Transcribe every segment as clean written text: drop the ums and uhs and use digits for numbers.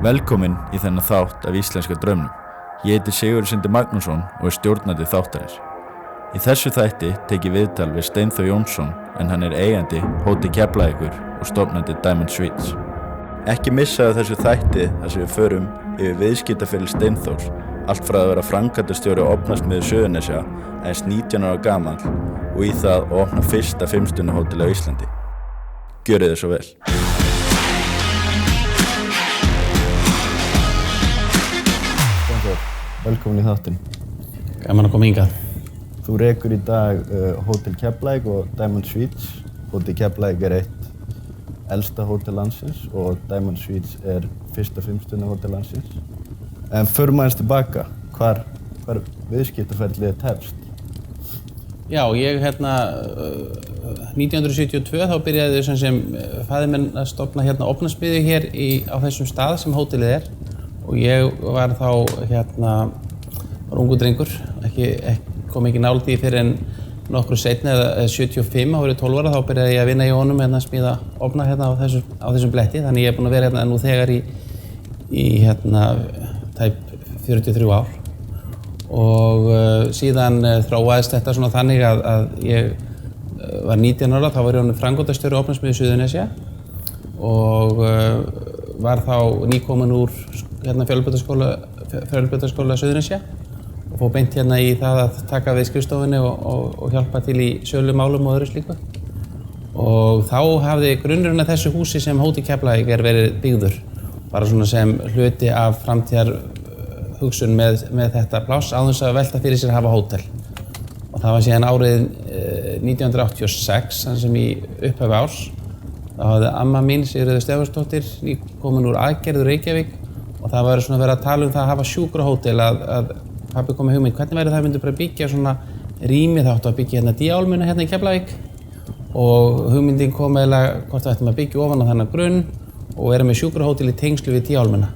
Velkomin í þennan þátt af Íslenska draumnum. Ég heiti Sigurður Sindri Magnússon og stjórnandi þáttarins. Í þessu þætti tek ég viðtal við Steinþór Jónsson en hann eigandi Hótel Keflavíkur og stofnandi Diamond Suites. Ekki missaðu þessu þætti þar sem við förum yfir viðskiptaferil Steinþórs, allt frá að vera framkvæmdastjóri Opnasmiðju Suðurnesja aðeins 19 ára gamall og í það að opna fyrsta 5-stjörnu hótel á Íslandi. Gjörið þið svo vel. Velkomin í þáttinn. Gaman að koma hingað. Þú rekur í dag Hótel Keflavík og Diamond Suites. Hótel Keflavík eitt elsta hótel landsins og Diamond Suites fyrsta 5-stjörnu hótel landsins. En förum aðeins tilbaka, hvar viðskiptaferlið tefst? Já, ég 1972 þá byrjaði sem faðir minn að stofna opnasmiðju hér á þessum stað sem hótelið og ég var þá var ungur drengur, kom ekki nálægt því fyrir en nokkru seinna eða 75, árið 12 ára, þá byrjaði ég að vinna í honum að smíða opna á þessum bletti, þannig ég búinn að vera nú þegar í tæp 43 ár og síðan þróaðist þetta svona þannig að ég var 19 ára, þá var ég orðinn framkvæmdastjóri Opnasmiðju Suðurnesja og var þá nýkominn úr fjölbrautaskóla Suðurnesja og fór beint í það að taka við skrifstofunni og hjálpa til í sölumálum og öðru slíku. Og þá hafði grunnurinn að þessu húsi sem Hótel Keflavík verið byggður, bara svona sem hluti af framtíðarhugsun með þetta pláss án þess að velta fyrir sér að hafa hótel. Og það var síðan árið 1986, þannig sem í upphafi árs, þá hafði amma mín, Sigríður Stefánsdóttir, komin úr aðgerð úr Reykjavík og það var svona verið að tala um það að hafa sjúkrahótel að pabbi kom með hugmynd, hvernig væri það myndi bara byggja svona rými, þá áttu að byggja díálmuna í Keflavík og hugmyndin kom eiginlega hvort við ættum að byggja ofan á þennan grunn og vera með sjúkrahótel í tengslu við díálmuna.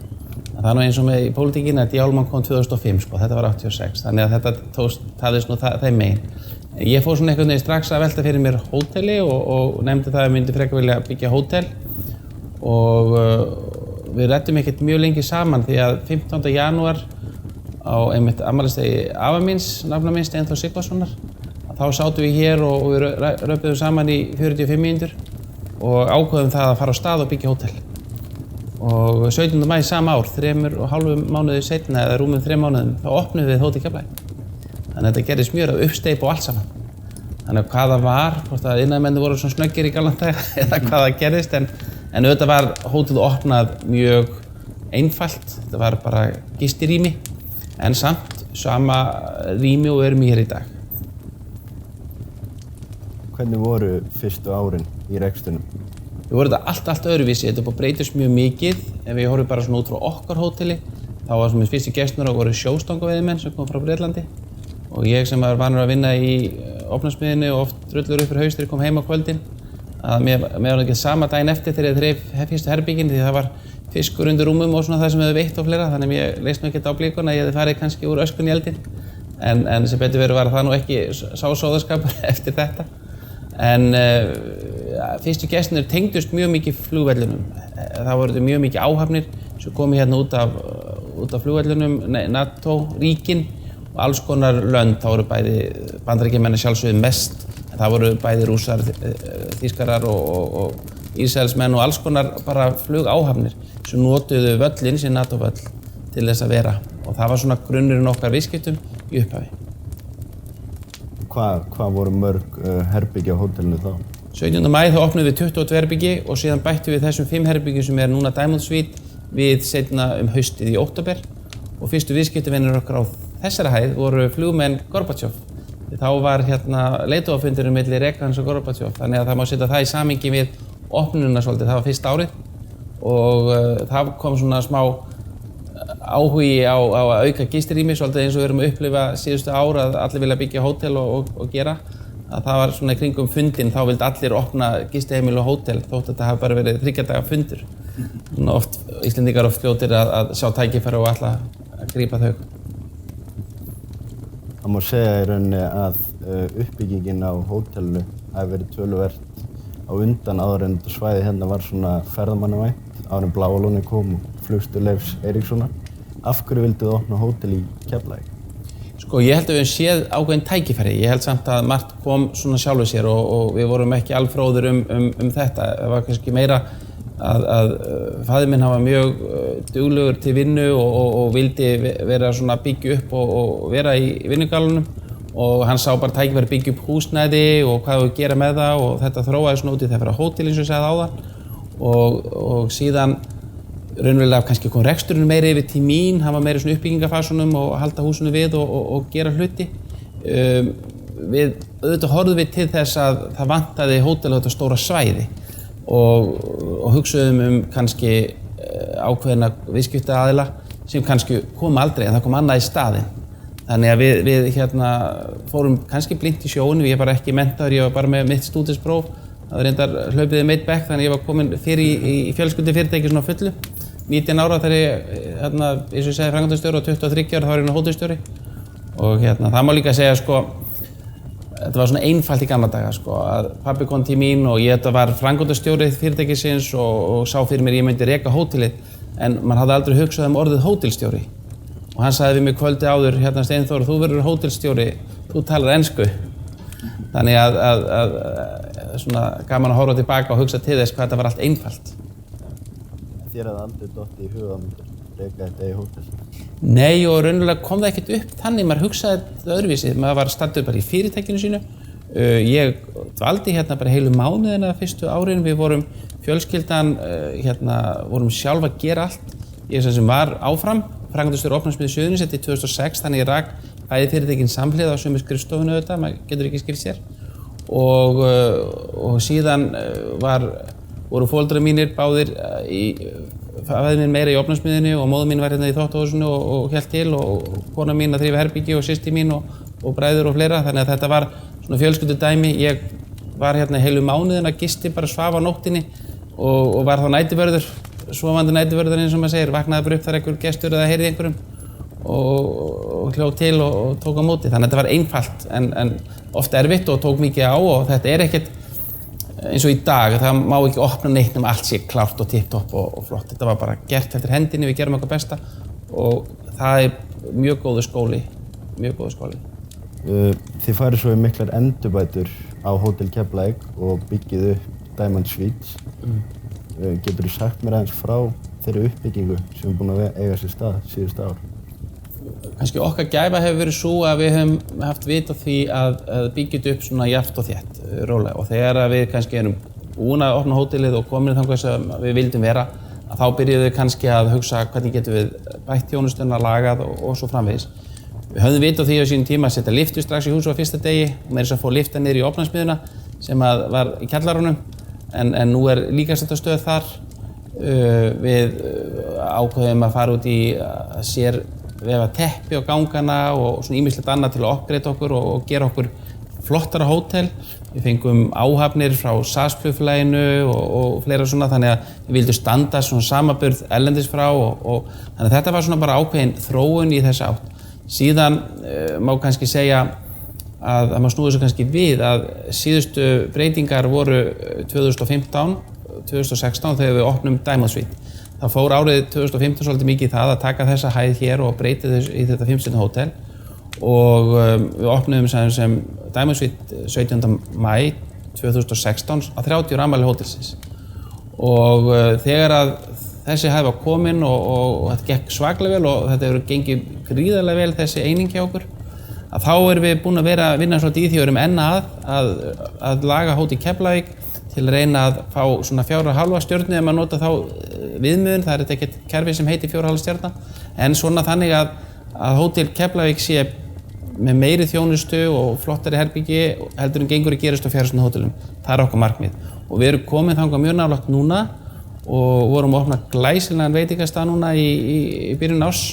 Það nú eins og með í pólitíkinni að díálman kom 2005, þetta var 86, þannig að þetta taðist nú þeim megin. Ég fór svona einhvern veginn strax að velta fyrir mér hóteli og nefndi það að ég myndi frekar vilja byggja hótel og við ræddum ekkert mjög lengi saman því að 15. janúar á einmitt afmælisdegi afa míns, nafna míns, Steinþórs Sigvarssonar, þá sátum við hér og við röpuðum saman í 45 mínútur og ákveðum það að fara á stað og byggja hótel. Og 17. maí sama ár, 3,5 mánuði seinna eða rúmum 3 mánuðum, þá opnuðum við Hótel Keflavík. Þannig að þetta gerðist mjög af uppsteypu og allt saman. Þannig að hvað það var, hvort að iðnaðarmennirnir voru svona snöggir í gamla daga eða hvað það gerðist, en auðvitað var hótelið opnað mjög einfalt, þetta var bara gistirými, en samt sama rými og við erum í hér í dag. Hvernig voru fyrstu árin í rekstrinum? Við vorum þetta allt öðruvísi, þetta breytist mjög mikið. Ef við horfum bara svona út frá okkar hóteli, þá var svona fyrstu gestur og voru sjóstangaveiðimenn sem kom frá Bretlandi. Og ég sem var vanur að vinna í opnasmiðjunni og oft drullur upp fyrir haust þegar ég kom heim á kvöldin, að mér var ekki sama daginn eftir þegar ég þreif fyrstu herbergin því það var fiskur undir rúmum og svona það sem hefði veitt og fleira, þannig að ég leist nú ekkert á blíkuna að ég hefði farið kannski úr öskun í eldinn. En sem betur verið var það nú ekki sá sóðaskapur eftir þetta. En fyrstu gestirnir tengdust mjög mikið flugvellinum. Það voru mjög mikið áhafnir sem komu hérna út af flugvellinum, NATO, ríkin og alls konar lönd. Það voru bæði Bandaríkjamenn sjálfsögðu mest, en það voru bæði Rússar, Þýskarar og Ísraelsmenn og alls konar bara flugáhafnir sem notuðu völlin, sem NATO-völl, til þess að vera. Og það var svona grunnurinn okkar viðskiptum í upphafi. Hvað voru mörg herbyggi á hótelinu þá? 17. maí þá opnuðum við 22 herbyggi og síðan bættum við þessum 5 herbyggjum sem núna Diamond Suite við seinna haustið í október og fyrstu viðskiptavinir okkar á þessari hæð voru flugmenn Gorbatsjov. Þá var leiðtogafundurinn milli Regans og Gorbatsjov, þannig að það má setja það í samhengi við opnununa svolítið, það var fyrsta árið og það kom svona smá áhugi á að auka gistirými, svolítið eins og við erum að upplifa síðustu ár að allir vilja byggja hótel og gera. Að það var svona í kringum fundinn, þá vildi allir opna gistiheimili og hótel þótt að þetta hafi bara verið 3 daga fundur. Íslendingar oft fljótir að sjá tækifæri og ætla að grípa þau. Það má segja í rauninni að uppbyggingin á hótelinu hafi verið töluvert á undan áður en þetta svæði hérna var svona ferðamannavænt áður en Bláa lónið kom og Flugstöð Leifs Eiríkssonar. Af hverju vildu þið opna hótel í Keflavík? Sko, ég held að við höfum séð ákveðin tækifæri. Ég held samt að margt kom svona sjálfu sér og við vorum ekki alfróðir um þetta. Það var kannski meira að faðir minn hafa mjög duglegur til vinnu og vildi vera svona byggja upp og vera í vinnugalunum. Og hann sá bara tækifæri byggja upp húsnæði og hvað við gera með það og þetta þróaði svona út í það fyrir hótel eins og ég sagði áðan. Og síðan raunverulega kannski kom reksturinn meira yfir til mín, hann var meira í svona uppbyggingafasunum og halda húsinu við og gera hluti. Við auðvitað horfðum við til þess að það vantaði hótel á þetta stóra svæði og hugsuðum kannski ákveðna viðskiptaaðila sem kannski kom aldrei en það kom annað í staðinn. Þannig að við fórum kannski blint í sjóinn, ég var ekki menntaður, ég var bara með mitt stúdentspróf. Það var reyndar hlaupið meitt bekk, þannig að ég var komin fyrir í fjölskyldufyrirtæki svona fullu. 19 ára þegar ég, eins og ég segi, framkvæmdastjóri og 23 ára þá var ég hótelstjóri. Og það má líka segja, sko, þetta var svona einfalt í gamla daga, sko, að pabbi kom til mín og ég var framkvæmdastjóri fyrirtækisins og sá fyrir mér ég myndi reka hótelið, en man hafði aldrei hugsað orðið hótelstjóri. Og hann sagði við mig kvöldi áður, Steinþór, þú verður hótelstjóri, þú talar ensku. Þannig að svona gaman að horfa tilbaka og hugsa til þess hvað þetta var allt einfalt. Þér hafði aldrei dottið í huga að reka þetta í hótel? Nei, og raunverulega kom það ekkert upp þannig, maður hugsaði þetta öðruvísi. Maður var staddur bara í fyrirtækinu sínu. Ég dvaldi bara heilu mánuðina fyrstu árin. Við vorum fjölskyldan, vorum sjálf að gera allt. Ég sem var áfram, framkvæmdastjóri Opnarsmiðju Suðurnesja til 2006, þannig ég rak bæði fyrirtækin samhliða á sömu skrifstofunu auðvitað, maður getur ekki skipt sér. Og síðan voru foreldrar mínir báðir faðir minn meira í Opnarsmiðjunni og móðir mín var hérna í þvottahúsinu og hélt til og kona mín að þrífa herbyggi og systir mín og bræður og fleira, þannig að þetta var svona fjölskyldudæmi. Ég var hérna heilu mánuðina, gisti bara svaf á nóttinni og var þá næturvörður, sofandi næturvörður eins og maður segir, vaknaði bara upp þar einhver gestur eða heyrði einhverjum og hljóð til og tók á móti. Þannig að þetta var einfalt en oft erfitt og tók mikið á og þetta er ekkert eins og í dag, það má ekki opna neitt um allt sé klárt og tipptopp og flott. Þetta var bara gert eftir hendinni, við gerum okkar besta og það er mjög góður skóli, mjög góður skóli. Þið farið svo í miklar endurbætur á Hótel Keflavík og byggið upp Diamond Suites. Geturðu sagt mér aðeins frá þeirri uppbyggingu sem er búin að eiga sér stað síðustu ár? Kannski okkar gæfa hefur verið svo að við höfum haft vit á því að byggja upp svona jafnt og þétt, rólega. Og þegar við kannski erum búin að opna hótelið og komin þangað sem við vildum vera, að þá byrjuðum við kannski að hugsa hvernig getum við bætt þjónustuna, lagað og svo framvegis. Við höfðum vit á því á sínum tíma að setja lyftu strax í hús á fyrsta degi og meira þess að fá lyfta niður í Opnarsmiðjuna sem var í kjallarunum, en nú er líkamsræktarstöð þar. Við ákveðum að fara út í að sérvefa teppi á gangana og svona ýmislegt annað til að uppgreita okkur og gera okkur flottara hótel. Við fengum áhafnir frá SAS-flugfélaginu og fleira svona, þannig að við vildum standa svona samanburð erlendis frá og þannig að þetta var svona bara ákveðin þróun í þessa átt. Síðan má kannski segja að maður snúið svo kannski við að síðustu breytingar voru 2015, 2016 þegar við opnum Diamond Suite. Það fór árið 2015 svolítið mikið í það að taka þessa hæð hér og breyta þess í þetta 5-stjörnu hótel og við opnum sem Diamond Suite 17. maí 2016 á 30 ára afmæli hótelsins. Og þegar að þessi hæð var komin og þetta gekk svaklega vel og þetta hefur gengið gríðarlega vel þessi eining hjá okkur, að þá erum við búin að vinna svolítið í því og erum enn að laga Hótel Keflavík til að reyna að fá svona 4,5 stjörnu ef maður nota þá viðmiðun. Það er þetta ekkert kerfi sem heitir 4,5 stjarna, en svona þannig að Hótel Keflavík sé með meiri þjónustu og flottari herbyggi heldur en gengur að gerast á fjárhúsinu hótelum. Það er okkar markmið og við erum komin þangað mjög nálægt núna og vorum að opna glæsilegan veitingastað núna í byrjun árs,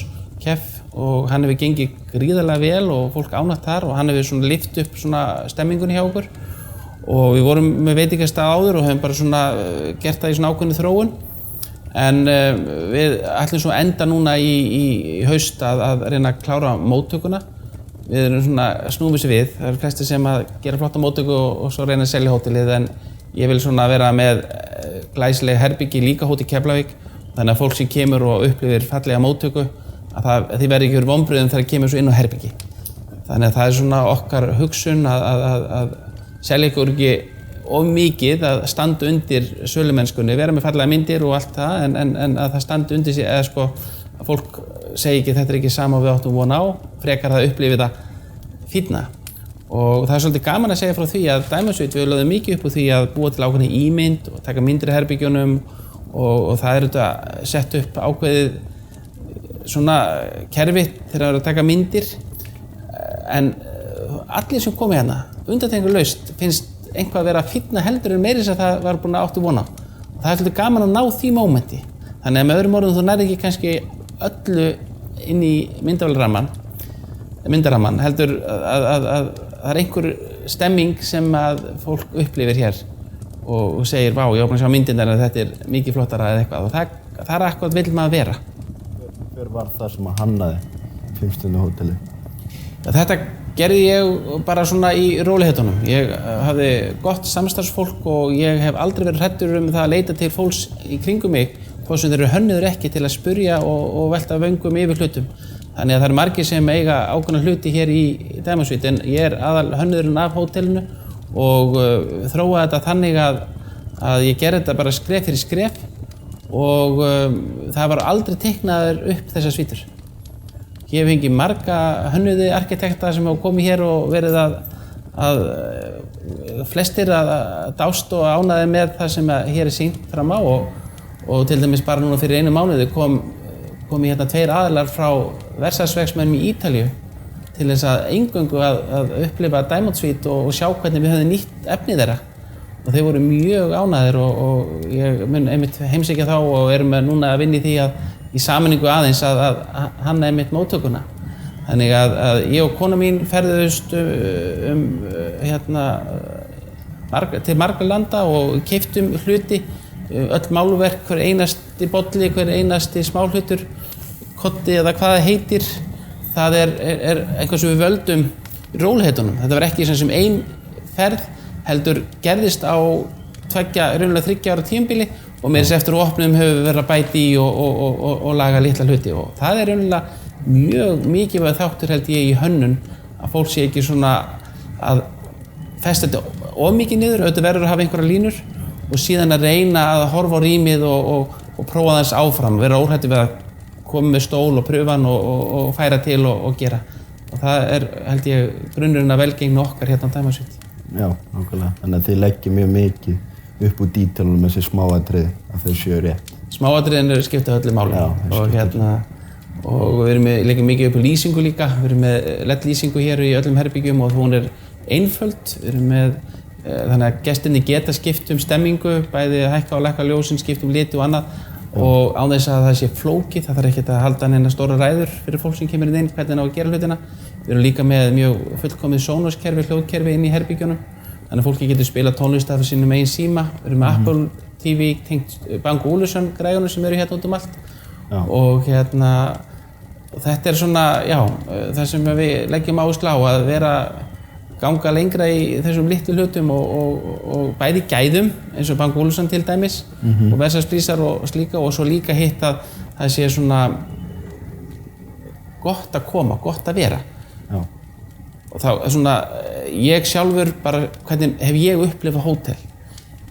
Kef, og hann hefur gengið gríðarlega vel og fólk ánægt þar og hann hefur svona lyft upp svona stemmingunni hjá okkur og við vorum með veitingastað áður og höfum bara svona gert það í svona ákveðnu þróun, en við ætlum svo enda núna í haust að reyna að klára móttökuna. Við erum svona snúum þessu við, það eru flestir sem að gera flotta móttöku og svo reyna að selja hótelið, en ég vil svona vera með glæsileg herbyggi líka Hótel Keflavík Þannig að fólk sem kemur og upplifir fallega móttöku, að því verði ekki verið vonbrigðum þegar það kemur svo inn á herbyggi. Þannig að það er svona okkar hugsun að selja ykkur ekki of mikið að standa undir sölumennskunni, vera með fallega myndir og allt það, en að það standi undir sig, eða sko að fólk segi ekki þetta er ekki sama og við áttum von á, frekar það upplifi það fínna. Og það er svolítið gaman að segja frá því að Diamond Suite við lögðum mikið upp úr því að búa til ákveðna ímynd og taka myndir í herbyggjunum og það er þetta sett upp ákveðið svona kerfi þegar það er að taka myndir. En allir sem komi hérna, undantekningarlaust, finnst einhvað að vera fínna heldur en meira sem það var búin að áttu von á. Og það er svolítið gaman að ná því mómenti. Þannig að með öðrum orðum þú nærði ekki kannski öllu inn í myndaramman, heldur að það er einhver stemming sem að fólk upplifir hér og segir, vá, ég var búin að sjá myndina en þetta er mikið flottara eða eitthvað og það er akkúrat vill maður vera. Hver var það sem að hannaði 5 stjörnu hótelið? Þetta gerði ég bara svona í rólegheitunum. Ég hafði gott samstarfsfólk og ég hef aldrei verið hræddur það að leita til fólks í kringum mig, þó sem þeir eru hönnuður ekki til að spurja og velta vöngum yfir hlutum. Þannig að það eru margir sem eiga ákveðna hluti hér í Diamond Suite, en ég er aðal hönnuðurinn af hótelinu og þróa þetta þannig að ég gerði þetta bara skref fyrir skref og það var aldrei teiknaður upp þessar svítur. Ég hef fengið marga hönnuði arkitekta sem hafa komið hér og verið að flestir að dást og ánæði með það sem hér er sýnt fram á og til dæmis bara núna fyrir 1 mánuði kom ég hérna 2 aðilar frá versaðsverksmönnum í Ítalíu til þess að eingöngu að upplifa Diamond Suite og sjá hvernig við höfum nýtt efni þeirra. Og þeir voru mjög ánægðir og ég mun einmitt heimsækja þá og erum núna að vinna í því að í sameiningu aðeins að hanna einmitt móttökuna. Þannig að ég og kona mín ferðuðust til margra landa og keyptum hluti, öll málverk, hver einasti bolli, hver einasti smáhlutur, koddi eða hvað það heitir. Það er eitthvað sem við völdum í rólegheitunum. Þetta var ekki sem ein ferð, heldur gerðist á 3 ára tímabili og með þess eftir opnum höfum við verið að bæta í og laga litla hluti. Og það er raunverulega mjög mikilvæg þáttur held ég í hönnun að fólk sé ekki svona að festa þetta of mikið niður, auðvitað verður að hafa einhverja línur og síðan að reyna að horfa á rýmið og prófa þess áfram, vera óhrættur við að koma með stól og pröfa hann og færa til og gera. Og það er held ég grunnurinn að velgengni okkar hérna á Diamond Suite. Já, nákvæmlega. Þannig að þið leggja mjög mikið upp úr dítelunum með þessi smáatriði að þau séu rétt. Smáatriðin skipta öllu máli og við leggjum mikið upp á lýsingu líka. Við erum með LED-lýsingu hér í öllum herbyggjum og hún er einföld. Við erum með þannig að gestirnir geta skipt stemmingu, bæði hækka og lækka ljósin, skipt liti og annað og án þess að það sé flókið, það þarf ekkert að halda neina stóra ræður fyrir fólk sem kemur inn hvernig á að gera hlutina. Við erum líka með mjög fullkomið Sonos-kerfi, hljóðkerfi inn í herbyggjunum, þannig að fólki getur spilað tónlist af sínum eigin síma. Við erum með Apple TV tengt Bang & Olufsen græjunum sem eru hérna út um allt og þetta er svona, það sem við leggjum áherslu á að ganga lengra í þessum litlu hlutum og bæði gæðum eins og Bang & Olufsen til dæmis og versaðsprísar og slíka og svo líka hitt að það sé svona gott að koma, gott að vera. Já. Og þá svona, ég sjálfur bara, hvernig hef ég upplifað hótel?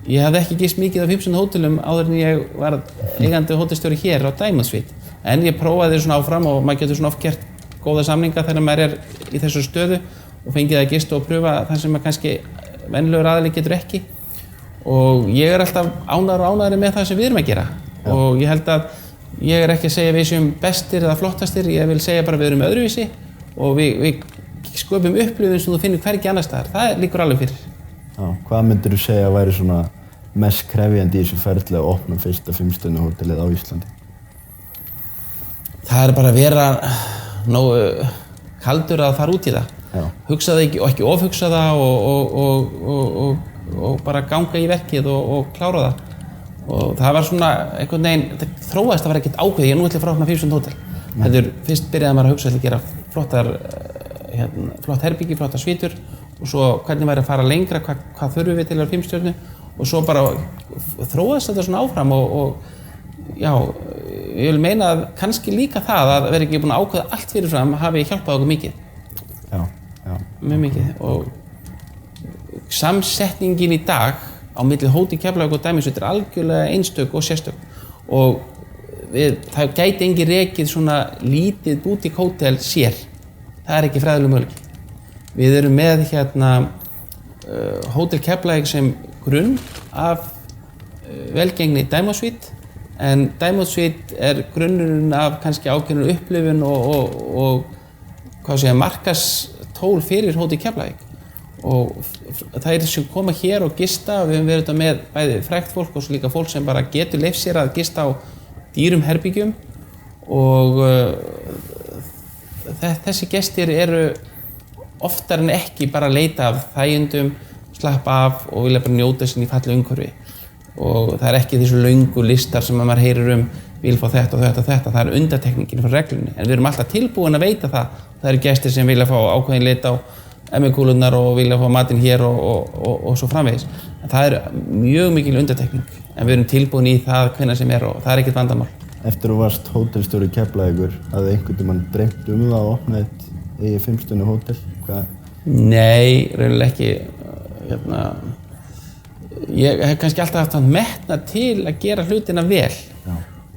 Ég hafði ekki gist mikið af 500 hótelum áður en ég var eigandi hótelstjóri hér á Diamond Suite en ég prófaði svona áfram og maður getur svona oft gert góða samninga þegar maður er í þessu stöðu og fengið að gista og pröfa það sem maður kannski venjulegur aðili getur ekki og ég er alltaf ánægður og ánægðari með það sem við erum að gera og ég held að ég er ekki að segja við séum bestir eða flottastir, ég vil segja bara við erum öðruvísi og við sköpum upplifun sem þú finnir hvergi annars staðar, það líkur alveg fyrir. Já, hvað myndirðu segja að væri svona mest krefjandi í þessu ferli að opna fyrsta 5 stjörnu hótelið á Íslandi? Það er bara að vera nógu kaldur að fara út í það. Hugsa það ekki og ekki ofhugsa það og bara ganga í verkið og klára það. Og það var svona einhvern veginn, þetta þróaðist að vera ekkert ákveðið, ég nú ætla að fara að opna 5 stjörnu hótel. Heldur, fyrst byrjaði maður að hugsa að gera flott herbyggi, flottar svítur og svo hvernig væri að fara lengra, hvað þurfum við til að vera 5 stjörnu og svo bara þróaðist þetta svona áfram og já, ég vil meina að kannski líka það að vera ekki búin að ákveða allt fyrirfram hafi hjálpað okkur mikið. Já. Mjög mikið. Og samsetningin í dag á milli Hótel Keflavík og Dæmisvík er algjörlega einstök og sérstök. Og það gæti engin rekið svona lítið boutique hótel sér. Það er ekki fræðilegur möguleiki. Við erum með Hótel Keflavík sem grunn af velgengni Dæmisvík, en Dæmisvík grunnurinn af kannski ákveðinni upplifun og markastól fyrir Hótel Keflavík. Og það sem koma hér og gista, við höfum verið með bæði frægt fólk og svo líka fólk sem bara getur leyft sér að gista á dýrum herbyggjum, og þessi gestir eru oftar en ekki bara að leita af þægindum, slappa af og vilja bara njóta sín í fallegu umhverfi. Og það er ekki þessu löngu listar sem maður heyrir vil fá þetta og þetta og þetta, það er undantekningin frá reglunni. En við erum alltaf tilbúin að veita það. Það eru gestir sem vilja fá ákveðin lit á ME-kúlurnar og vilja fá matinn hér og svo framvegis. En það er mjög mikil undantekning. En við erum tilbúin í það hvenær sem og það er ekkert vandamál. Eftir þú varst hótelstjóri Keflavíkur, hafði einhvern tímann dreymt það að opna eitt eigið 5-stjörnu hótel? Nei, raunilega ekki. Ég hef kannski alltaf haft metnað til að gera hlutina vel.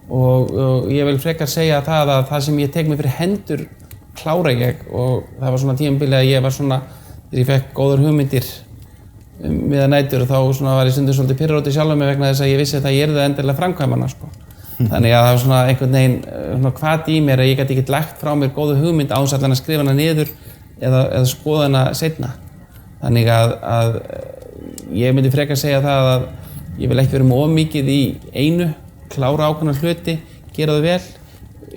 Og ég vil frekar segja að það sem ég tek mig fyrir hendur klára ég, og það var svona tímabili að ég var svona, þegar ég fekk góðar hugmyndir miðað nætur, og þá var ég stundum svolítið pirraður sjálfur mig vegna þess að ég vissi að ég yrði endilega framkvæmana, sko. Þannig að það var svona einhvern veginn hvati í mér að ég gæti ekki lagt frá mér góða hugmynd án þess að skrifa hana niður eða skoða hana seinna. Þannig að ég myndi frekar segja það að ég vil ekki vera með of mikið í einu, klára ákveðna hluti, gera það vel.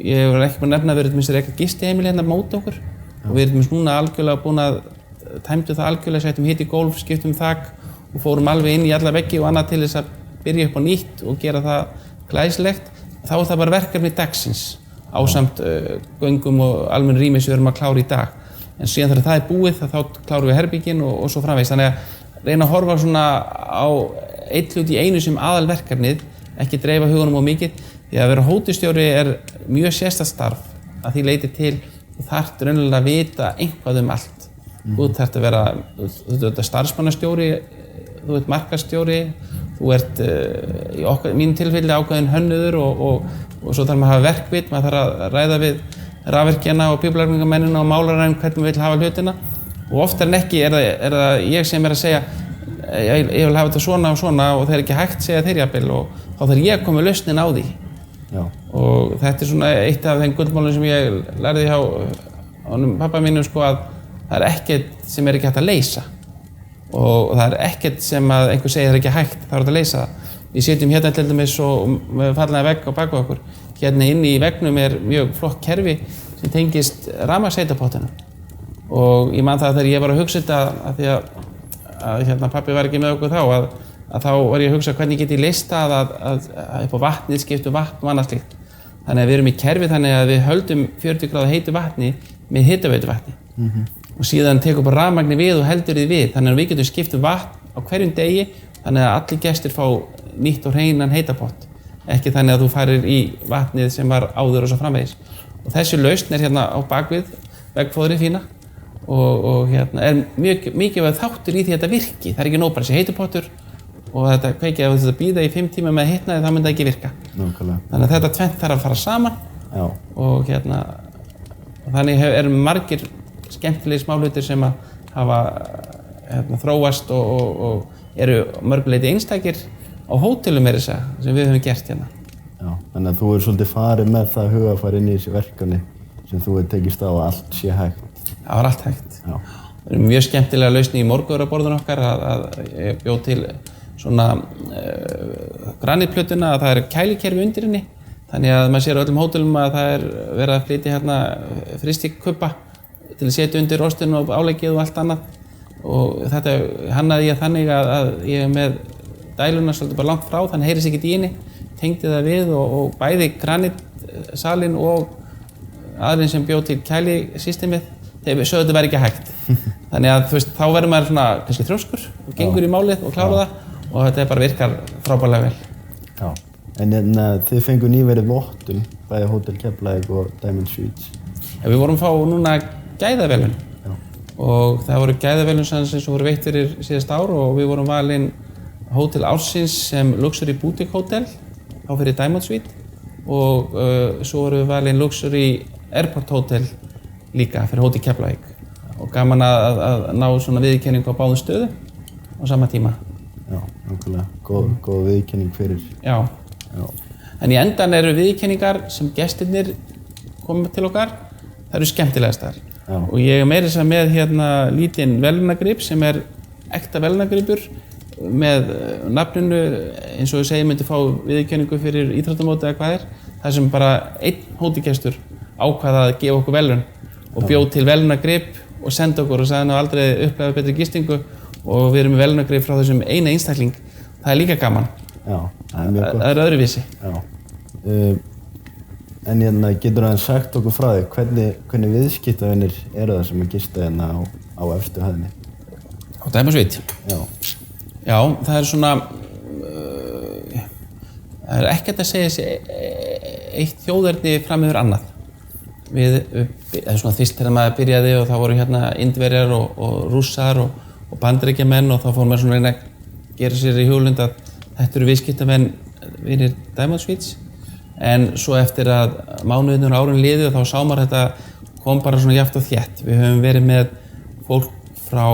Ég var ekki búinn að nefna að við erum eitthvað gistiheimili hérna móti okkur, og við erum núna algjörlega búin að tæmdu það algjörlega, settum hitt í gólf, skiptum þak og fórum alveg inn í alla veggi og annað til þess að byrja upp á nýtt og gera það glæsilegt. Þá er það bara verkefni dagsins ásamt göngum og almenn rými sem við erum að klára í dag. En síðan þegar það er búið þá klárum við herbygginn og svo framvegis. Þannig að reyna að horfa svona á einn hlut í einu sem aðalverkefnið, ekki dreifa hugunum of mikið. Því að vera hótelstjóri er mjög sérstakt starf að því leyti til þú þarft raunverulega að vita eitthvað allt. Þú þarft að vera, þú ert starfsmannastjóri, þú ert markaðsstjóri, þú ert í mínu tilfelli ákveðinn hönnuður og svo þarf maður að hafa verkvit, maður þarf að ræða við rafvirkjana og pípulagningamennina og málarana hvernig maður vill hafa hlutina. Og oftar en ekki er það ég sem að segja ég vil hafa þetta svona og svona, og það er ekki hægt segja þeir jafnvel, og þá þarf ég að koma með lausnin á því. Já. Og þetta er svona eitt af þeim gullmálum sem ég lærði hjá pappa mínum, sko, að það er ekkert sem er ekki hægt að leysa, og það er ekkert sem að einhver segir það er ekki hægt, það er hægt að leysa það. Við sitjum hérna til dæmis og með fallega vegg á bak við okkur. Hérna inni í veggnum er mjög flott kerfi sem tengist rafmagnsheitapottinum, og ég man það þegar ég var að hugsa þetta, að því að pappi var ekki með okkur þá, að þá var ég að hugsa hvernig get ég leyst það að upp á vatnið skiptu vatn og annað slíkt. Þannig að við erum í kerfi þannig að við höldum 40 gráða heitu vatni með hitaveituvatni. Og síðan tekur bara rafmagni við og heldur því við. Þannig að við getum skipt vatn á hverjum degi, þannig að allir gestir fá nýtt og hreinan heitapott. Ekki þannig að þú farir í vatnið sem var áður og svo framvegis. Og þessi lausn er hérna á bakvið veggfóðrið fína, og hérna er mikið þáttur í því að þetta virki. Það er ekki nóg bara þessi heitupottur og þetta kveikið, ef þetta býða í 5 tíma með að hitna því, þá myndi það ekki virka. Nákvæmlega. Þannig að þetta tvennt þarf að fara saman. Já. Og þannig eru margir skemmtilegir smáhlutir sem að hafa þróast og eru mörguleiti einstakir á hótelum sem við höfum gert hérna. Já, þannig að þú er svolítið farið með það hugafar inn í þessi verkefni sem þú hefur tekist á að allt sé hægt. Það var allt hægt. Já. Það er mjög skemmtilega lausni í morgunverðarborðun okkar að ég bjó til svona granitplötuna, að það er kælikerfi undir henni, þannig að maður sér á öllum hótelum að það er verið að flytja hérna frystikubba til að setja undir ostinn og áleggið og allt annað, og þetta hannaði ég þannig að ég er með dæluna svolítið bara langt frá, þannig heyrðist ekkert í henni, tengdi það við og bæði granitsalinn og aðilinn sem bjó til kælisystemið, þeir sögðu þetta væri ekki hægt. Þannig að þá verður maður svona kannski þrjóskur og gengur í málið og klára það, og þetta bara virkar frábærlega vel. Já, En þið fengu nýverið vottun, bæði Hótel Keflavík og Diamond Suites. Við vorum að fá núna gæðaverðlaun og það voru gæðaverðlaun sem voru veitt fyrir síðast ár og við vorum valin hótel ársins sem Luxury Boutique Hotel á fyrir Diamond Suite og svo vorum við valin Luxury Airport Hotel líka fyrir Hótel Keflavík og gaman að ná svona viðurkenningu á báðum stöðum á sama tíma. Já, nákvæmlega. Góð viðurkenning fyrir. Já. En í endan eru viðurkenningar sem gestirnir koma til okkar, það eru skemmtilegastar. Og ég meira þess að með hérna lítinn verðlaunagrip sem ekta verðlaunagripur með nafninu eins og ég segi myndi fá viðurkenningu fyrir íþróttamóti eða hvað það sem bara einn hótelgestur ákvað að gefa okkur verðlaun og bjóð til verðlaunagrip og senda okkur og sagði hann aldrei upplefa betri gistingu og við erum með verðlaunagrip frá þessum eina einstakling. Það líka gaman. Já, það mjög gott. Það öðruvísi. Já. En getur það sagt okkur frá því hvernig viðskiptavinir eru það sem að gista á efstu hæðinni? Á Diamond Suite? Já, það svona það ekkert að segja þessi eitt þjóðerni fram yfir annað. Það svona fyrst þegar maður byrjaði og þá voru hérna Indverjar og Rússar og Bandaríkjamenn og þá fór maður svona að reyna að gera sér í hugmynd að þetta eru viðskiptavinir Diamond Suites. En svo eftir að mánuðirnir og árin liðu þá sá maður þetta kom bara svona jafnt og þétt. Við höfum verið með fólk frá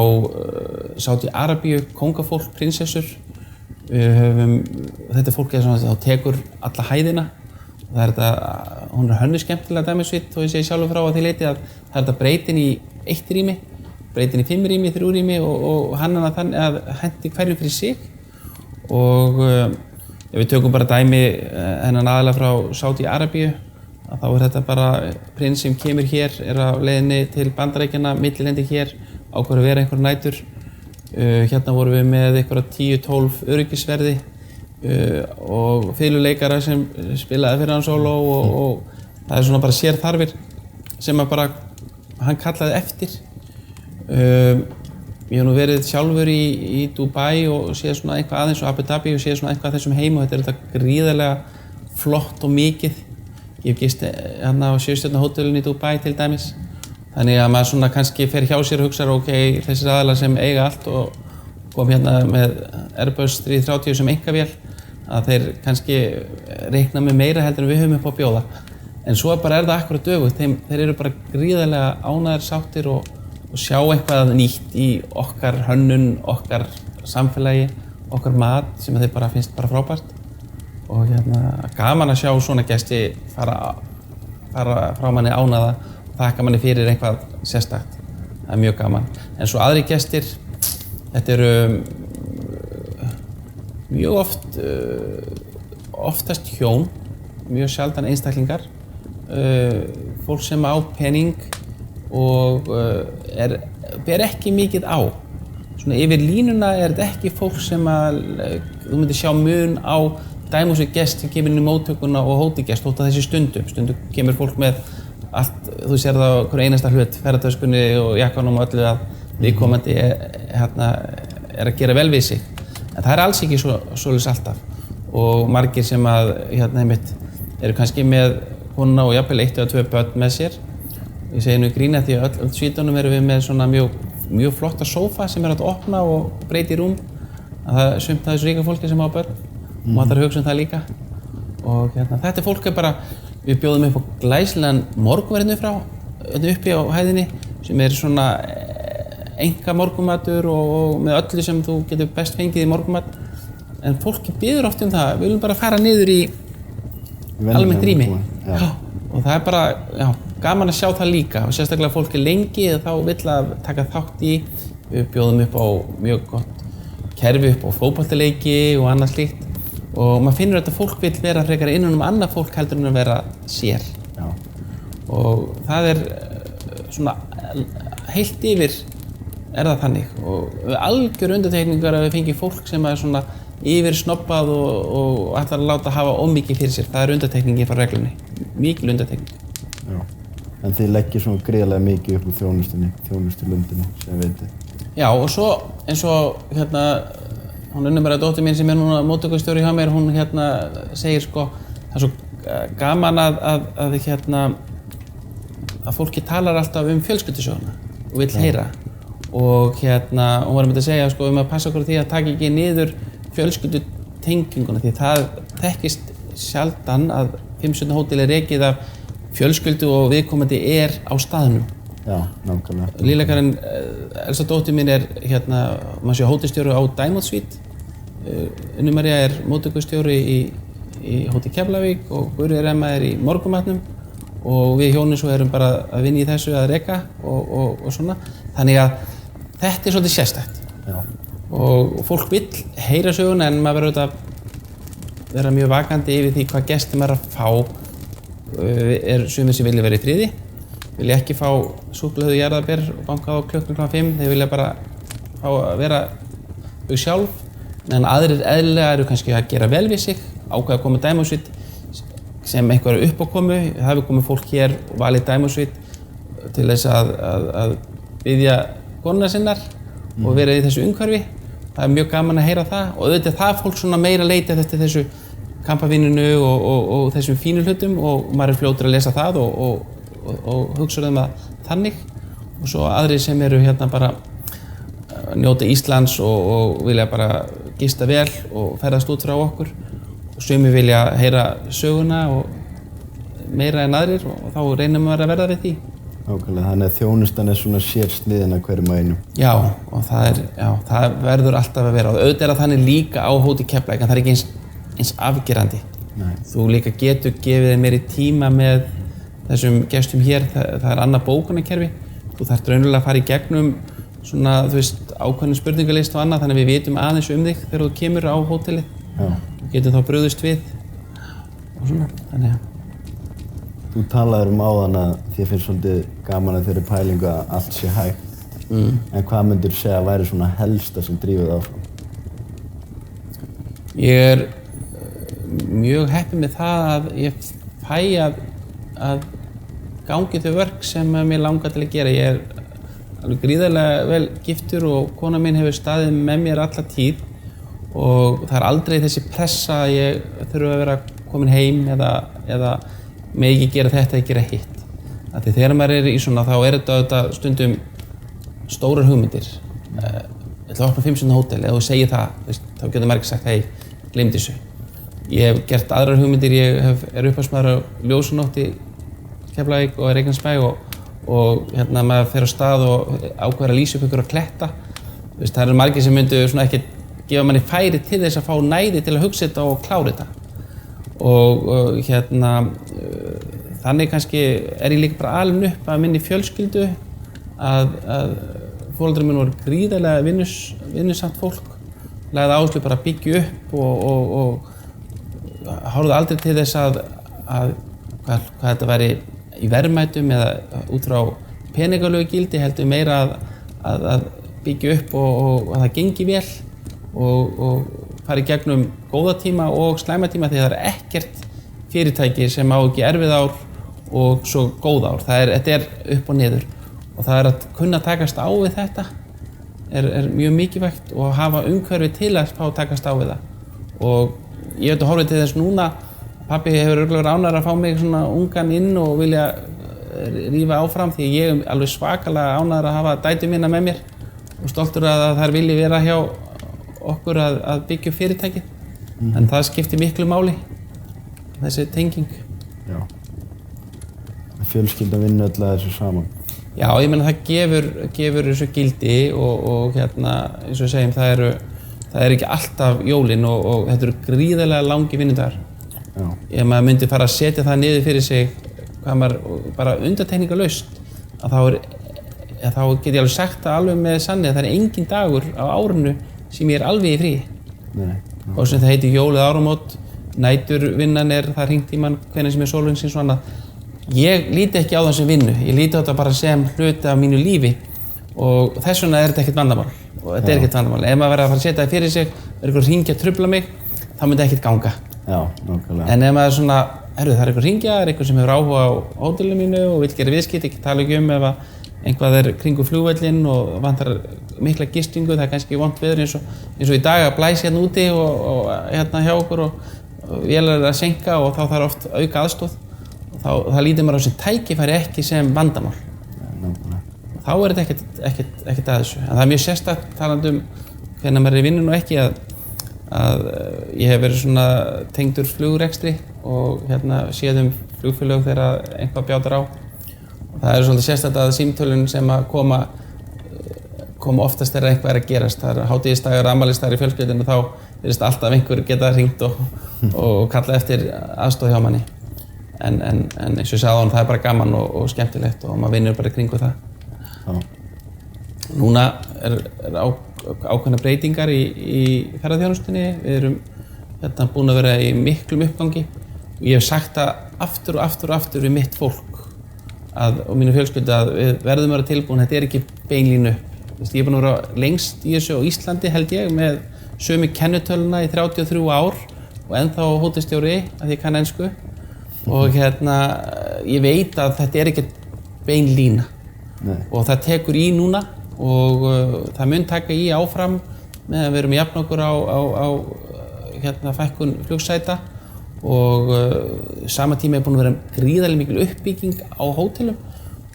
Sádi-Arabíu, kóngafólk, prinsessur. Þetta fólk svona, þá tekur alla hæðina. Það hún hönnuð skemmtilega Diamond Suite og ég segi sjálfur frá að því leyti að það þetta breytin í 1 rými, breytin í 5 rými, 3 rými og hannana þannig að hendi hverjum fyrir sig. Og ef við tökum bara dæmi hennan aðalega frá Sádi-Arabíu þá þetta bara prins sem kemur hér á leiðinni til Bandaríkjanna, millilendi hér, ákveður að vera einhver nætur. Hérna vorum við með einhverja 10-12 öryggisverði og fiðluleikara sem spilaði fyrir hann sóló og það svona bara sérþarfir sem að bara hann kallaði eftir. Ég hef nú verið sjálfur í Dubai og séð svona eitthvað aðeins og Abu Dhabi og séð svona eitthvað af þessum heim og þetta þetta gríðarlega flott og mikið. Ég hef gist hérna á 7-stjörnu hótelinu í Dubai til dæmis. Þannig að maður svona kannski fer hjá sér og hugsa ok, þessir aðalar sem eiga allt og kom hérna með Airbus 330 sem einkavél að þeir kannski reikna með meira heldur en við höfum upp á bjóða. En svo bara það akkurat öfugt. Þeir eru bara gríðarlega ánægðir, sáttir og sjá eitthvað nýtt í okkar hönnun, okkar samfélagi, okkar mat sem þeir bara finnst bara frábært. Og gaman að sjá svona gesti fara frá manni ánægða og þakka manni fyrir eitthvað sérstakt. Það er mjög gaman. En svo aðri gestir, þetta eru mjög oftast hjón, mjög sjaldan einstaklingar, fólk sem á pening og ber ekki mikið á. Svona yfir línuna þetta ekki fólk sem að þú myndir sjá mun á Diamond Suite gest sem kemur inn í móttökuna og hótelgest þótt að þessi stundum kemur fólk með allt, þú sér það á hverju einasta hlut, ferðartöskunni og jakkanum og öllu að viðkomandi að gera vel við sig. En það alls ekki svoleiðis alltaf og margir sem að eru kannski með konuna og jafnvel 1 eða 2 börn með sér. Ég segi nú í gríni að því að öll svítunum erum við með svona mjög flotta sófa sem hægt að opna og breyta í rúm. Það er sumt af þessu ríka fólki sem á börn og maður þarf að hugsa það líka. Og þetta fólk bara, við bjóðum upp á glæsilegan morgunverð uppi á hæðinni sem svona enga morgunmatur og með öllu sem þú getur best fengið í morgunmat. En fólki biður oft það, við viljum bara fara niður í almennt rými. Og það bara, gaman að sjá það líka og sérstaklega fólk lengi þá vill að taka þátt í. Við bjóðum upp á mjög gott kerfi upp á fótboltaleiki og annað slíkt og maður finnur að fólk vill vera frekar innan annað fólk heldur en að vera sér. Og það svona heilt yfir það þannig og algjör undantekningar að við fengjum fólk sem svona yfir snobbað og ætlar að láta hafa ómikið fyrir sér. Það undantekningin frá reglunni, mikil undantekning. En þið leggir svona gríðarlega mikið upp úr þjónustulundinni sem við veitum. Já og svo eins og hún Unnur María dóttir mín sem núna móttökustjóri hjá mér, hún segir sko, það svo gaman að fólki talar alltaf fjölskyldusöguna og vill heyra. Og hún var að segja sko, að passa okkur því að taka ekki niður fjölskyldutenginguna, því það þekkist sjaldan að 5 hótel rekið af fjölskyldu og viðkomandi á staðnum. Já, nákvæmlega. Lífleikarinn Elsa dóttir mín maður sé hótelstjóri á Diamond Suite. Unnur María móttökustjóri í Hótel Keflavík og Guðríður Emma í morgunmatnum og við hjónin svo erum bara að vinna í þessu að reka og svona. Þannig að þetta svolítið sérstætt. Já. Og fólk vill heyra söguna en maður verður að vera mjög vakandi yfir því hvað gestir maður að fá. Sumir sem vilja vera í friði, vilja ekki fá súkkulaði jarðarber og banka á klukkan 5, þeir vilja bara fá að vera þau sjálf. En aðrir eðlilega eru kannski að gera vel við sig, ákveða að koma Diamond Suite sem einhverju uppákomu. Það hefur komið fólk hér og valið Diamond Suite til þess að biðja konuna sinnar og vera í þessu umhverfi. Það er mjög gaman að heyra það og auðvitað það fólk svona meira leitað eftir þessu kampavíninu og þessum fínu hlutum og maður fljótur að lesa það og hugsa það þannig. Og svo aðrir sem eru bara að njóta Íslands og vilja bara gista vel og ferðast út frá okkur. Og sumir vilja heyra söguna og meira en aðrir og þá reynum maður að verða við því. Nákvæmlega, þannig að þjónustan svona sérsniðin að hverjum og einum. Já, og það verður alltaf að vera. Og auðvitað það þannig líka á Hótel Keflavík, en það er ekki eins afgerandi. Nei. Þú líka getur gefið þér meiri tíma með þessum gestum hér, það er annað bókunarkerfi. Þú þarft raunverulega að fara í gegnum svona, ákveðna spurningalista og annað, þannig að við vitum aðeins þig þegar þú kemur á hótelið. Já. Þú getur þá brugðist við og svona, þannig að. Þú talaðir áðan að þér finnst svolítið gaman að þeirri pælingu að allt sé hægt. En hvað myndirðu segja að væri svona helsta sem drífið áfram? Ég mjög heppinn með það að ég fæ að gangi þau verk sem mér langar til að gera. Ég alveg gríðarlega vel giftur og kona mín hefur staðið með mér alla tíð og það er aldrei þessi pressa að ég þurfa að vera komin heim eða með ekki gera þetta eða gera hitt. Því þegar maður í svona þá þetta stundum stórar hugmyndir. Ég ætla að opna 5 hótel, ef þú segir það, þá getur maður ekki sagt, hei, gleymd þessu. Ég hef gert aðrar hugmyndir, ég er upphafsmaður á Ljósanótt í Keflavík og Reykjanesbæ og maður fer á stað og ákveður að lýsa upp einhverja kletta. Það eru margir sem myndu ekki gefa manni færi til þess að fá næði til að hugsa þetta og klára þetta. Og þannig kannski ég líka bara alin upp að minni fjölskyldu að foreldrar mín voru gríðarlega vinnusamt fólk, lagði áherslu bara að byggja upp og horfði aldrei til þess að hvað þetta væri í verðmætum eða út frá peningalegu gildi, heldur meira að byggja upp og að það gengi vel og fara í gegnum góða tíma og slæma tíma því það er ekkert fyrirtæki sem á ekki erfið ár og svo góð ár. Þetta er upp og niður og það er að kunna takast á við þetta er mjög mikilvægt og hafa umhverfi til að fá takast á við það. Og ég veit að horfa til þess núna, pabbi hefur örugglega ánægður að fá mig svona ungan inn og vilja rífa áfram því ég er alveg svakalega ánægður að hafa dætur mína með mér og stoltur að þær vilji vera hjá okkur að byggja upp fyrirtækið. En það skiptir miklu máli, þessi tenging. Já. Fjölskyldan vinnur öll að þessu saman. Já, ég meina það gefur þessu gildi og eins og við segjum, það er ekki alltaf jólin og þetta eru gríðarlega langi vinnudagar. Já. Ef maður myndi fara að setja það niður fyrir sig, hvað maður bara undantekningarlaust, þá get ég alveg sagt það alveg með sanni að það er engin dagur á árinu sem ég er alveg í fríi. Nei. Og sem það heitir jól eða áramót, næturvinnan það hringt í mann hvenær sem sólringsins og annað. Ég líti ekki á það sem vinnu, ég líti á þetta bara sem hluti af mínu lífi og þess vegna er þetta ekkert vandamál. Og þetta er ekkert vandamál. Ef maður verður að fara að setja það fyrir sig, einhver hringi að trufla mig, þá myndi ekkert ganga. Já, nákvæmlega. En ef maður það er einhver hringja, einhver sem hefur áhuga á hótelinu mínu og vill gera viðskipti, ekki tala ekki ef einhvað kringum flugvöllinn og vantar mikla gistingu, það kannski vont veður eins og í dag að blæsa hérna úti og hérna hjá okkur og vélar að seinka og þá þarf oft auka aðstoð og það lítur maður á þessi tækifæri ekki sem vandamál. Þá þetta ekkert að þessu. En það mjög sérstakt talandi hvenær maður í vinnunni og ekki að ég hef verið svona tengdur flugrekstri og hérna séð flugfélög þegar eitthvað bjátar á. Og það svolítið sérstakt að símtölun sem að koma oftast þegar eitthvað að gerast. Það hátíðisdagar, afmælisdagar í fjölskyldunni og þá virðist alltaf einhver geta hringt og kalla eftir aðstoð hjá manni. En eins og ég sagði áðan, það bara gaman og skemmtilegt og maður vinnur bara í kringu það. Já. Núna ákveðnar breytingar í ferðaþjónustunni. Við erum hérna búin að vera í miklum uppgangi og ég hef sagt það aftur og aftur við mitt fólk og mínu fjölskyldu að við verðum að vera tilbúin, þetta ekki beinlínu upp. Ég er búin að vera lengst í þessu á Íslandi held ég með sömu kennitöluna í 33 ár og ennþá hótelstjóri að ég kann ensku og hérna ég veit að þetta ekki bein lína. Og það tekur í núna og það mun taka í áfram meðan við erum að jafna okkur á hérna fækkun flugsæta og sama tíma búin að vera gríðarlega mikil uppbygging á hótelum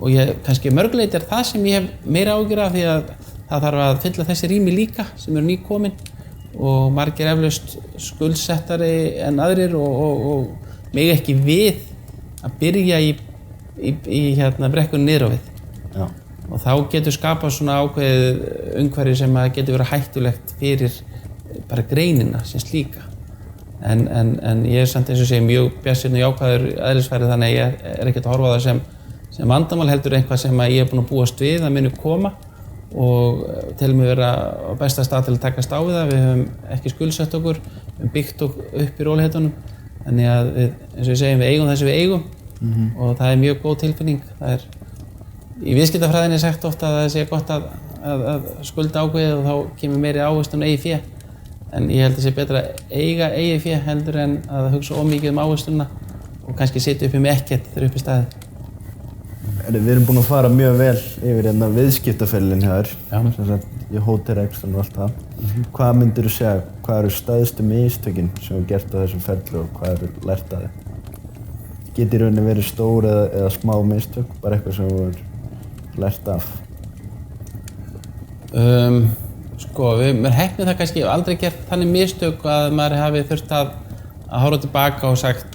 og kannski mörguleiti það sem ég hef meira áhyggjur af því að það þarf að fylla þessi rými líka sem eru nýkomin og margir eflaust skuldsettari en aðrir og mega ekki við að byrja í hérna brekkunni niður á við. Já. Og þá getur skapað svona ákveðið umhverfi sem getur verið hættulegt fyrir bara greinina sem slíka. En ég samt eins og segi mjög bjartsýnn og jákvæður eðlisfæri þannig að ég ekkert að horfa á það sem vandamál heldur eitthvað sem ég búinn að búast við að muni koma og til mig vera á besta stað til að takast á við það. Við höfum ekki skuldsett okkur, við höfum byggt upp í rólegheitunum. Þannig að við, eins og ég segjum, við eigum það sem við eigum og það mjög góð tilfinning. Í viðskiptafræðinni sagt ofta að það sé gott að skulda ákveðið og þá kemur meiri ávöxtun eigið fé. En ég held að það sé betra að eiga eigið fé heldur en að hugsa ómikið ávöxtunna og kannski sitja uppi með ekkert þegar uppi staðið. Við erum búin að fara mjög vel yfir hérna viðskiptaferlinn hjá þér, sem sagt í hótelrekstrinum og allt það. Hvað myndirðu segja, hvað eru stærstu mistökin sem þú gert á þessum ferli og hvað eru lært af þið? Geti í rauninni verið stór eða smá mistök, bara eitthvað sem þú hefur lært af? Sko, mér heppni það kannski, ég hef aldrei gert þannig mistök að maður hafi þurft að horfa tilbaka og sagt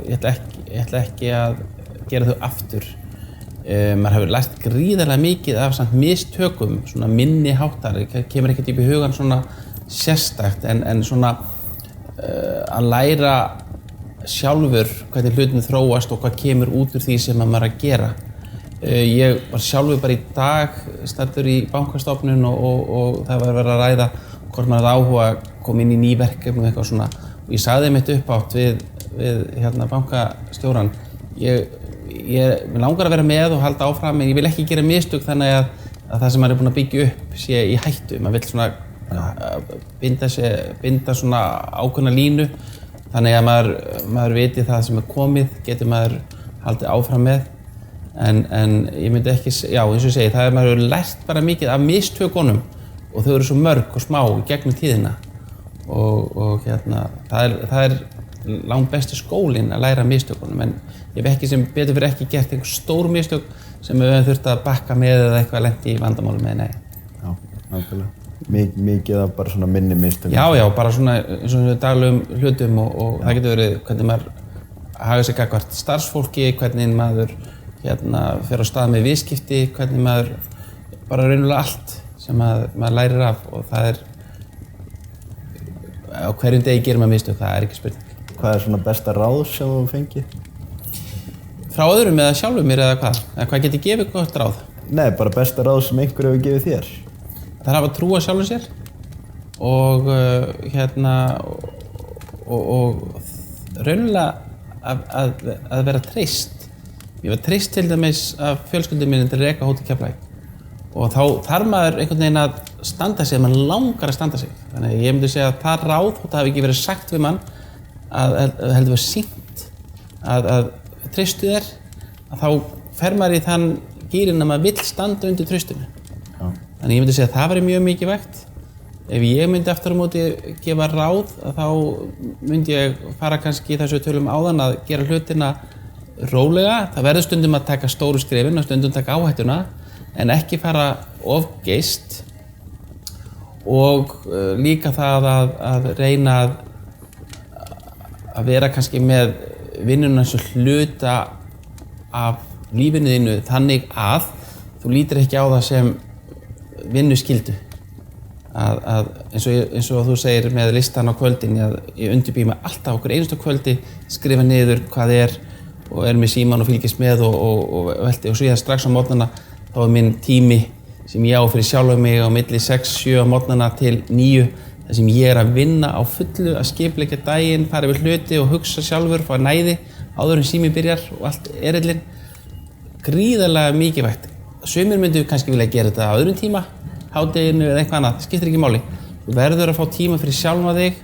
ég ætla ekki að gera þau aftur. Maður hefur lært gríðarlega mikið af samt mistökum, svona minni háttar, kemur ekkert upp í hugan svona sérstakt en svona að læra sjálfur hvernig hlutin þróast og hvað kemur út úr því sem maður er að gera. Ég var sjálfur bara í dag staddur í bankastofnun og það var verið að ræða hvort maður hafði áhuga að koma inn í ný verkefni og eitthvað svona. Og ég sagði mitt uppátt við hérna bankastjóran, mér langar að vera með og halda áfram en ég vil ekki gera mistök þannig að það sem maður er búinn að byggja upp sé í hættu. Maður vill svona binda svona ákveðna línu þannig að maður viti það sem er komið, getur maður haldið áfram með. En ég myndi ekki, já eins og ég segi, það maður hefur lært bara mikið af mistökunum og þau eru svo mörg og smá gegnum tíðina og hérna, það er langt besti skólinn að læra mistökunum en ég hef ekki sem betur fyrir ekki gert einhver stór mistök sem við höfum þurft að bakka með eða eitthvað lent í vandamálum með, nei. Já, nákvæmlega. Mikið af bara svona minni mistökum. Já, bara svona eins og daglegum hlutum og það getur verið hvernig maður hagar sig gagnvart starfsfólki, hvernig maður fer á stað með viðskipti, hvernig maður bara raunverulega allt sem maður lærir af og það er á hverjum degi gerir maður mistök, það er ekki spurning. Hvað er svona besta ráð sem þú fengið? Frá öðrum eða sjálfum mér eða hvað? Eða hvað get ég gefið gott ráð? Nei, bara besta ráð sem einhver hefur gefið þér. Það er að hafa trú á sjálfum sér og og raunverulega að vera treyst. Ég var treyst til dæmis af fjölskyldum minni til að reka Hótel Keflavík og þá þarf maður einhvern veginn að standa sig, mann langar að standa sig. Þannig að ég myndi segja að það ráð, þótt hafi ekki verið sagt við mann, að heldur verið sýnt að treystu þér, að þá fer maður í þann gírinn að maður vill standa undir traustinu. Þannig ég myndi segja að það væri mjög mikilvægt. Ef ég myndi aftur á móti gefa ráð, þá myndi ég fara kannski þessu tölum áðan að gera hlutina rólega. Það verður stundum að taka stóru skrefin og stundum taka áhættuna, en ekki fara of geyst. Og líka það að reyna að vera kannski með vinnuna eins og hluta af lífinu þínu þannig að þú lítir ekki á það sem vinnuskyldu. Eins og þú segir með listan á kvöldin, að ég undirbý mig alltaf okkur einasta kvöldi, skrifa niður hvað og með síman og fylgist með og velti, og síðan strax á morgnana þá minn tími sem ég á fyrir sjálfa mig á milli 6-7 á morgnana til 9, þar sem ég að vinna á fullu, að skipuleggja daginn, fara yfir hluti og hugsa sjálfur, fá næði áður en síminn byrjar og allt erillinn. Gríðarlega mikilvægt. Sumir myndu kannski vilja gera þetta á öðrum tíma, hádeginu eða eitthvað annað, það skiptir ekki máli. Þú verður að fá tíma fyrir sjálfa þig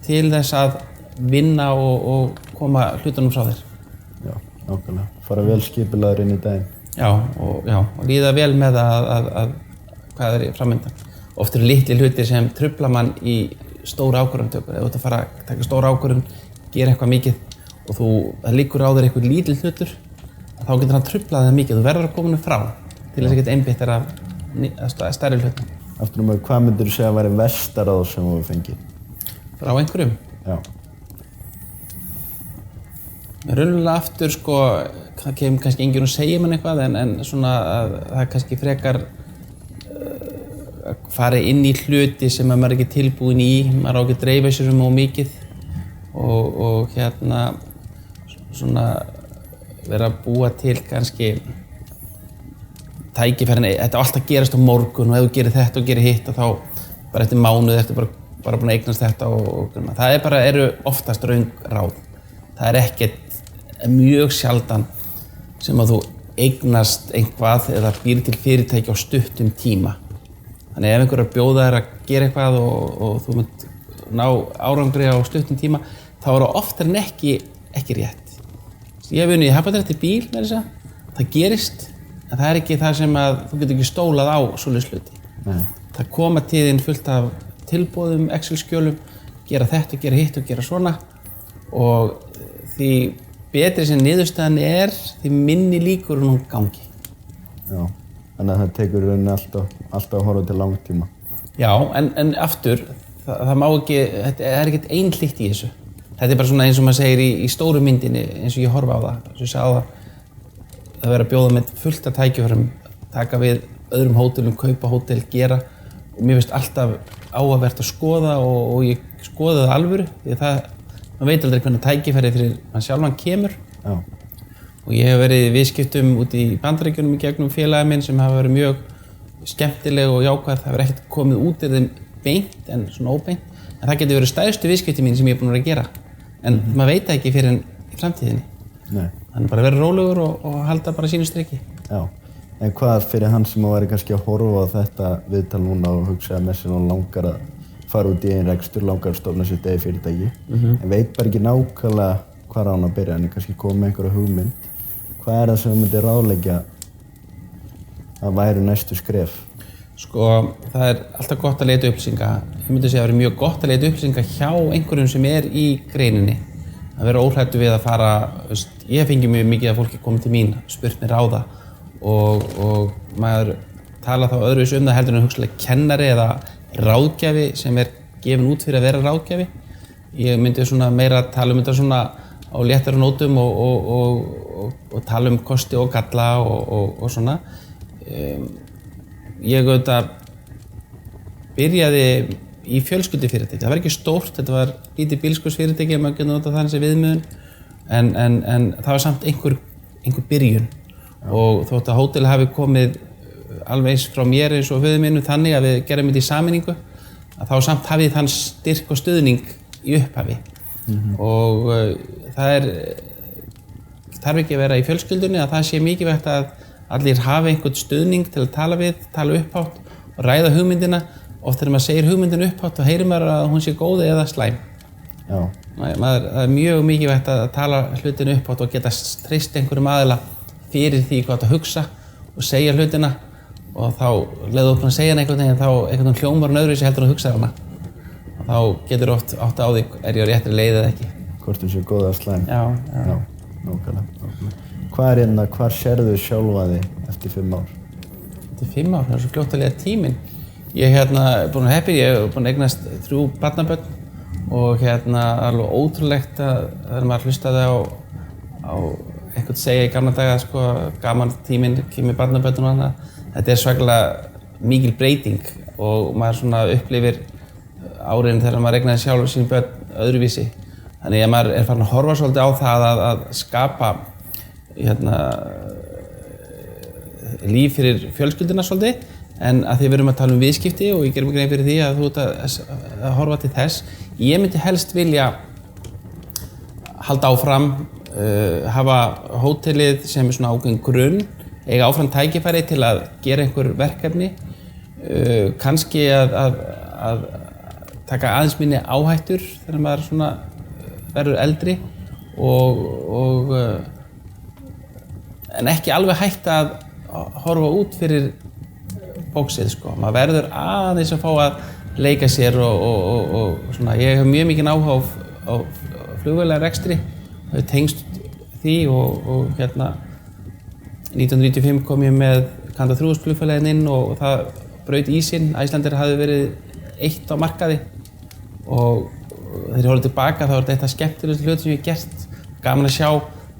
til þess að vinna og koma hlutunum frá þér. Já, nákvæmlega. Fara vel skipulagður inn í daginn. Já, og líða vel með að hvað framöndan. Oft eru litli hlutir sem trufla mann í stóra ákvörðunartökur. Ef þú ert að fara að taka stóra ákvörðun, gera eitthvað mikið og það liggur á þér eitthvað lítill hlutur, þá getur hann truflað það mikið. Þú verður að koma frá til þess að geta einbeitt þér að stærri hlutum. Aftur hvað myndirðu segja að væri versta ráð sem þú fengið? Frá einhverjum? Já. Raunverulega aftur, það kemur kannski enginn og segja mann eitthvað, en svona að það er kannski frekar að fara inn í hluti sem maður ekki tilbúinn í, maður á ekki að dreifa sér of mikið og svona vera að búa til kannski tækifærin, þetta alltaf gerast á morgun og ef þú gerir þetta og gerir hitt og þá bara eftir mánuð ertu bara búin að eignast þetta og það eru oftast röng ráð. Það er ekkert mjög sjaldan sem að þú eignast eitthvað eða býr til fyrirtæki á stuttum tíma. Þannig ef einhver bjóða þér að gera eitthvað og þú munt ná árangri á stuttum tíma, þá er það oftar en ekki rétt. Ég hef unnið í happdrætti bíl með þess að það gerist, en það er ekki það sem að þú getur ekki stólað á svoleiðis hluti. Það koma til þín fullt af tilboðum, Excel-skjölum, gera þetta og gera hitt og gera svona og því betri sem niðurstaðan er, því minni líkur hún gangi. Já, þannig að það tekur rauninni alltaf að horfa til langtíma. Já, en aftur, það má ekki, það er ekkert einhlítt í þessu. Þetta er bara svona eins og maður segir í stóru myndinni, eins og ég horfa á það. Eins og ég sagði það verður að bjóða með fullt af tækifærum, taka við öðrum hótelum, kaupa hótel, gera. Og mér finnst alltaf áhugavert að skoða og ég skoða það alvöru, því að maður veit aldrei hvernig tækifæri fyrir mann sjálfan kemur. Já. Og ég hef verið í viðskiptum úti í Bandaríkjunum í gegnum félagi minn sem hafa verið mjög skemmtileg og jákvæð. Það hefur ekkert komið út í þeim beint en svona óbeint. En það getur verið stærstu viðskipti mín sem ég er búinn að gera. En maður veit það ekki fyrir í framtíðinni. Nei. Þannig bara vera rólegur og halda bara sínu striki. Já. En hvað fyrir hann sem væri kannski að horfa á þetta viðtal núna og hugsa að messin og langar að fara út í einn rekstur, langar að stofna sitt eigið fyrirtæki, en veit bara ekki nákvæmlega hvað á hann að byrja, en kannski koma með einhverja hugmynd. Hvað er það sem þú myndir ráðleggja að væri næstu skref? Það er alltaf gott að leita upplýsinga. Ég myndi segja að það er mjög gott að leita upplýsinga hjá einhverjum sem er í greininni. Að vera óhræddur við að fara, ég fengi mjög mikið að fólki komið til mín, spurt mér ráða og maður tala þá öðruvísi það heldur en hugsanlega kennari eða ráðgjafi sem er gefin út fyrir að vera ráðgjafi. Ég myndi svona meira tala þetta svona á léttari nótum og tala kosti og galla og svona. Ég auðvitað byrjaði í fjölskyldufyrirtæki. Það var ekki stórt, þetta var lítið bílskúrsfyrirtæki ef maður getur notað þannig sem viðmiðun. En það var samt einhver byrjun. Og þótt að hótelið hafi komið alveg eins frá mér eins og föður mínum þannig að við gerum þetta í sameiningu, að þá samt hafið þann styrk og stuðning í upphafi. Og það þarf ekki að vera í fjölskyldunni að það sé mikilvægt að allir hafi einhvern stuðning til að tala við, tala upphátt og ræða hugmyndina. Oft þegar maður segir hugmyndinu upphátt þá heyrir maður að hún sé góð eða slæm. Já. Það er mjög mikilvægt að tala hlutinu upphátt og geta treyst einhverjum aðila fyrir því hvað það hugsa og segja hlutina og þá leiðu upp að segja hann einhvern veginn, þá einhvern veginn hljómar hann öðruvísi heldur en að hugsa hana. Og þá getur oft átt á því, er ég á réttri leið eða ekki. Hvort þú séu góð eða slæm. Já. Nákvæmlega. Hvar sérðu sjálfa þig eftir 5 ár? Eftir 5 ár, það er svo fljótt að líða tíminn. Ég er búinn að heppin, ég er búinn að eignast 3 barnabörn og alveg ótrúlegt að þegar maður hlustaði á einhvern segja í gamla daga, sko, gaman tíminn kemur barnabörn og annað. Þetta er svakalega mikil breyting og maður svona upplifir árin þegar maður eignaði sjálf sín börn öðruvísi. Þannig að maður er farin að horfa svolítið á það að skapa líf fyrir fjölskylduna svolítið, en að því við erum að tala um viðskipti og ég gerum grein fyrir því að þú ert að horfa til þess. Ég myndi helst vilja halda áfram, hafa hótelið sem er svona ákveðin grunn, eiga áfram tækifæri til að gera einhver verkefni, kannski að taka aðeins minni áhættur þegar maður svona verður eldri en ekki alveg hægt að horfa út fyrir bóksið, sko. Maður verður aðeins að fá að leika sér og svona. Ég hef mjög mikinn áhuga á flugvélarekstri, hef tengst því og 1995 kom ég með Kanda 3000 flugfélaginn inn og það braut ísinn. Icelandair hafði verið eitt á markaði og þegar ég horfði tilbaka þá er þetta eitt af skemmtilegustu hlutum sem ég hef gert. Gaman að sjá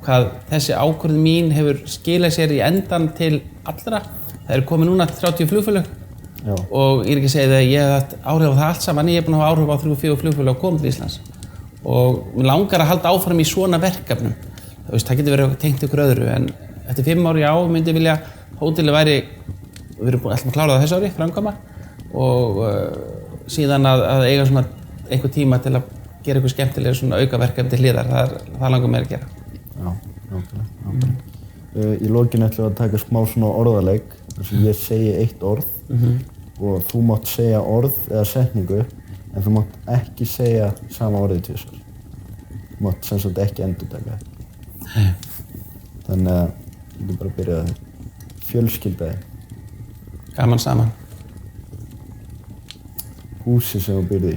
hvað þessi ákvörðun mín hefur skilað sér í endan til allra. Það eru komið núna 30 flugfélög og ég er ekki að segja að ég hef haft áhrif á það allt saman. Ég er búinn að hafa áhrif á 3-4 flugfélög að koma til Íslands og mér langar að halda áfram í svona verkefnum. Það getur verið tengt ykkur öðru, en eftir 5 ár myndi ég vilja hótelið væri, við erum alltaf að klára það þessu ári, framkvæma, og síðan að eiga svona einhver tíma til að gera eitthvað skemmtilega svona aukaverkefni til hliðar. Það langar mér að gera. Já, nákvæmlega. Í lokinu ætlum við að taka smá svona orðaleik, þar sem ég segi eitt orð og þú mátt segja orð eða setningu, en þú mátt ekki segja sama orðið tvisvar. Þú mátt sem sagt ekki endurtaka þetta. Þannig að við getum bara að byrja það. Fjölskylda þig. Gaman saman. Húsið sem þú býrð í.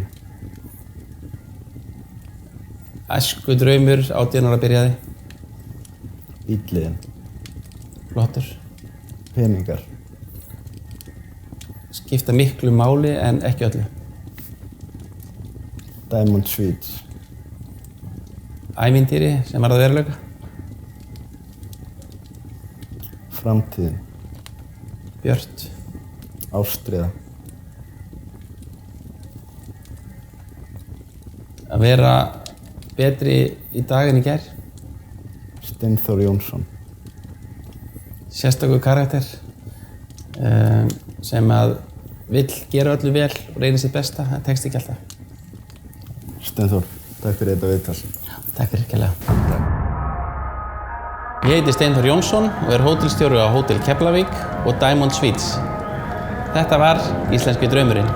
Æsku draumur, 18 ára byrjaði. Bíllinn. Flottur. Peningar. Skipta miklu máli en ekki öllu. Diamond Suites. Ævintýri sem var að veruleika. Framtíðin. Björt. Ástríða. Að vera betri í dag en í gær. Steinþór Jónsson. Sérstakur karakter sem að vill gera öllu vel og reynir sitt besta, það tekst ekki alltaf. Steinþór, takk fyrir þetta viðtal. Takk fyrir kærlega. Ég heiti Steinþór Jónsson og er hótelstjóri á Hótel Keflavík og Diamond Suites. Þetta var Íslenski draumurinn.